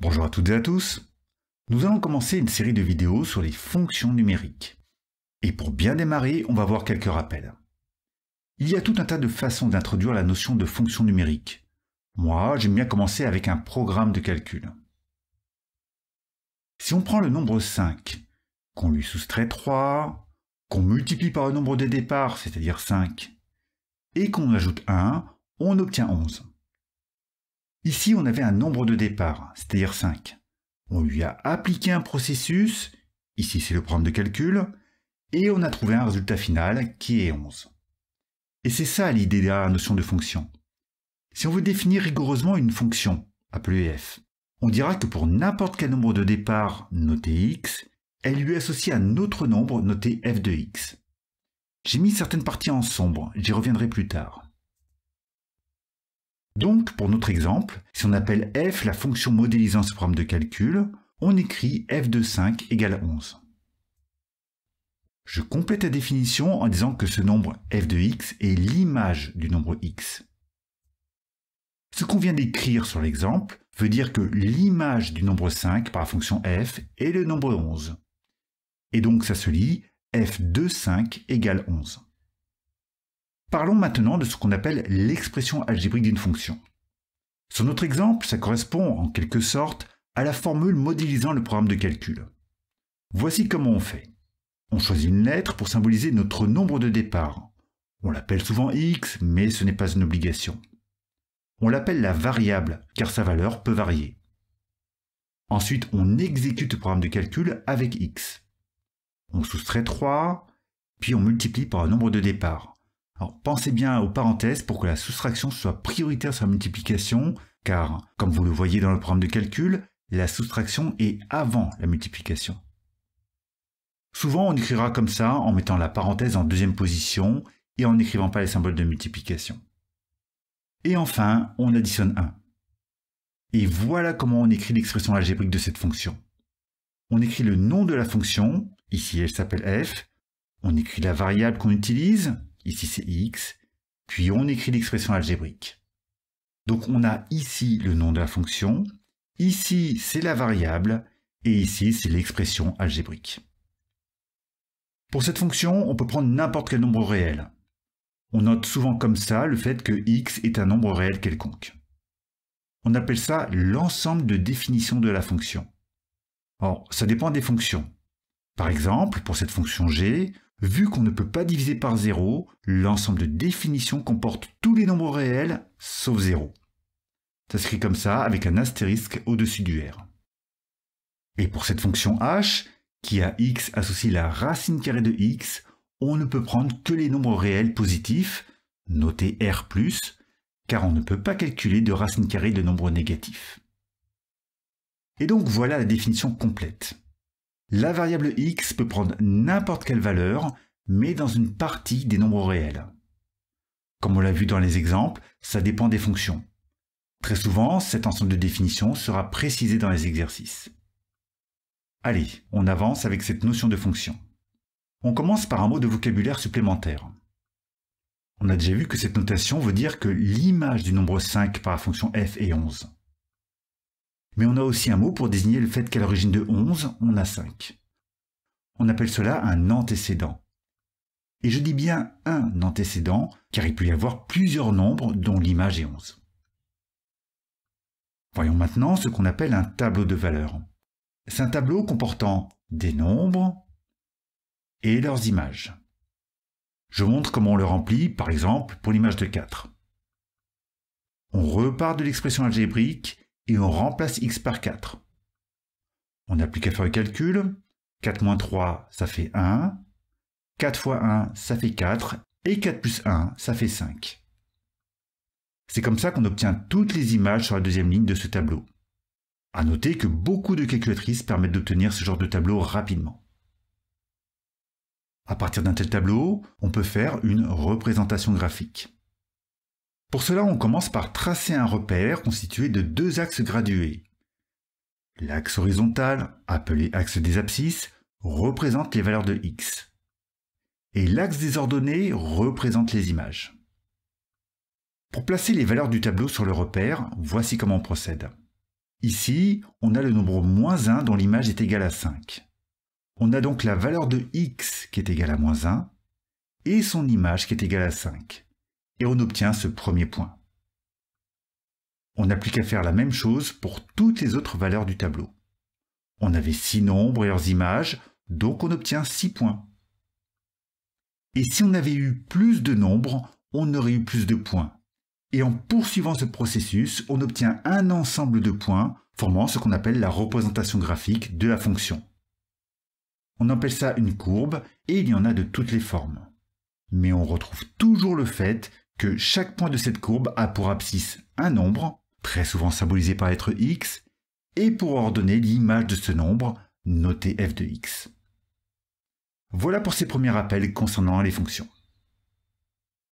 Bonjour à toutes et à tous. Nous allons commencer une série de vidéos sur les fonctions numériques. Et pour bien démarrer, on va voir quelques rappels. Il y a tout un tas de façons d'introduire la notion de fonction numérique. Moi, j'aime bien commencer avec un programme de calcul. Si on prend le nombre 5, qu'on lui soustrait 3, qu'on multiplie par le nombre de départ, c'est-à-dire 5, et qu'on ajoute 1, on obtient 11. Ici, on avait un nombre de départ, c'est-à-dire 5. On lui a appliqué un processus, ici c'est le programme de calcul, et on a trouvé un résultat final qui est 11. Et c'est ça l'idée derrière la notion de fonction. Si on veut définir rigoureusement une fonction, appelée f, on dira que pour n'importe quel nombre de départ noté x, elle lui associe un autre nombre noté f de x. J'ai mis certaines parties en sombre, j'y reviendrai plus tard. Donc, pour notre exemple, si on appelle f la fonction modélisant ce programme de calcul, on écrit f de 5 égale 11. Je complète la définition en disant que ce nombre f de x est l'image du nombre x. Ce qu'on vient d'écrire sur l'exemple veut dire que l'image du nombre 5 par la fonction f est le nombre 11. Et donc ça se lit f de 5 égale 11. Parlons maintenant de ce qu'on appelle l'expression algébrique d'une fonction. Sur notre exemple, ça correspond en quelque sorte à la formule modélisant le programme de calcul. Voici comment on fait. On choisit une lettre pour symboliser notre nombre de départ. On l'appelle souvent x, mais ce n'est pas une obligation. On l'appelle la variable, car sa valeur peut varier. Ensuite, on exécute le programme de calcul avec x. On soustrait 3, puis on multiplie par le nombre de départ. Alors, pensez bien aux parenthèses pour que la soustraction soit prioritaire sur la multiplication, car, comme vous le voyez dans le programme de calcul, la soustraction est avant la multiplication. Souvent, on écrira comme ça en mettant la parenthèse en deuxième position et en n'écrivant pas les symboles de multiplication. Et enfin, on additionne 1. Et voilà comment on écrit l'expression algébrique de cette fonction. On écrit le nom de la fonction, ici elle s'appelle f, on écrit la variable qu'on utilise, ici c'est x, puis on écrit l'expression algébrique. Donc on a ici le nom de la fonction, ici c'est la variable, et ici c'est l'expression algébrique. Pour cette fonction, on peut prendre n'importe quel nombre réel. On note souvent comme ça le fait que x est un nombre réel quelconque. On appelle ça l'ensemble de définitions de la fonction. Or, ça dépend des fonctions. Par exemple, pour cette fonction g, vu qu'on ne peut pas diviser par 0, l'ensemble de définitions comporte tous les nombres réels sauf 0. Ça s'écrit comme ça avec un astérisque au-dessus du r. Et pour cette fonction h, qui à x associe la racine carrée de x, on ne peut prendre que les nombres réels positifs, notés r+, car on ne peut pas calculer de racine carrée de nombres négatifs. Et donc voilà la définition complète. La variable x peut prendre n'importe quelle valeur, mais dans une partie des nombres réels. Comme on l'a vu dans les exemples, ça dépend des fonctions. Très souvent, cet ensemble de définitions sera précisé dans les exercices. Allez, on avance avec cette notion de fonction. On commence par un mot de vocabulaire supplémentaire. On a déjà vu que cette notation veut dire que l'image du nombre 5 par la fonction f est 11. Mais on a aussi un mot pour désigner le fait qu'à l'origine de 11, on a 5. On appelle cela un antécédent. Et je dis bien un antécédent, car il peut y avoir plusieurs nombres dont l'image est 11. Voyons maintenant ce qu'on appelle un tableau de valeurs. C'est un tableau comportant des nombres et leurs images. Je montre comment on le remplit, par exemple, pour l'image de 4. On repart de l'expression algébrique et on remplace x par 4. On n'a plus qu'à faire le calcul. 4 moins 3, ça fait 1. 4 fois 1, ça fait 4. Et 4 plus 1, ça fait 5. C'est comme ça qu'on obtient toutes les images sur la deuxième ligne de ce tableau. À noter que beaucoup de calculatrices permettent d'obtenir ce genre de tableau rapidement. À partir d'un tel tableau, on peut faire une représentation graphique. Pour cela, on commence par tracer un repère constitué de deux axes gradués. L'axe horizontal, appelé axe des abscisses, représente les valeurs de x. Et l'axe des ordonnées représente les images. Pour placer les valeurs du tableau sur le repère, voici comment on procède. Ici, on a le nombre moins 1 dont l'image est égale à 5. On a donc la valeur de x qui est égale à moins 1 et son image qui est égale à 5. Et on obtient ce premier point. On n'a plus qu'à faire la même chose pour toutes les autres valeurs du tableau. On avait 6 nombres et leurs images, donc on obtient 6 points. Et si on avait eu plus de nombres, on aurait eu plus de points. Et en poursuivant ce processus, on obtient un ensemble de points formant ce qu'on appelle la représentation graphique de la fonction. On appelle ça une courbe et il y en a de toutes les formes. Mais on retrouve toujours le fait que chaque point de cette courbe a pour abscisse un nombre, très souvent symbolisé par la lettre x, et pour ordonner l'image de ce nombre, notée f de x. Voilà pour ces premiers rappels concernant les fonctions.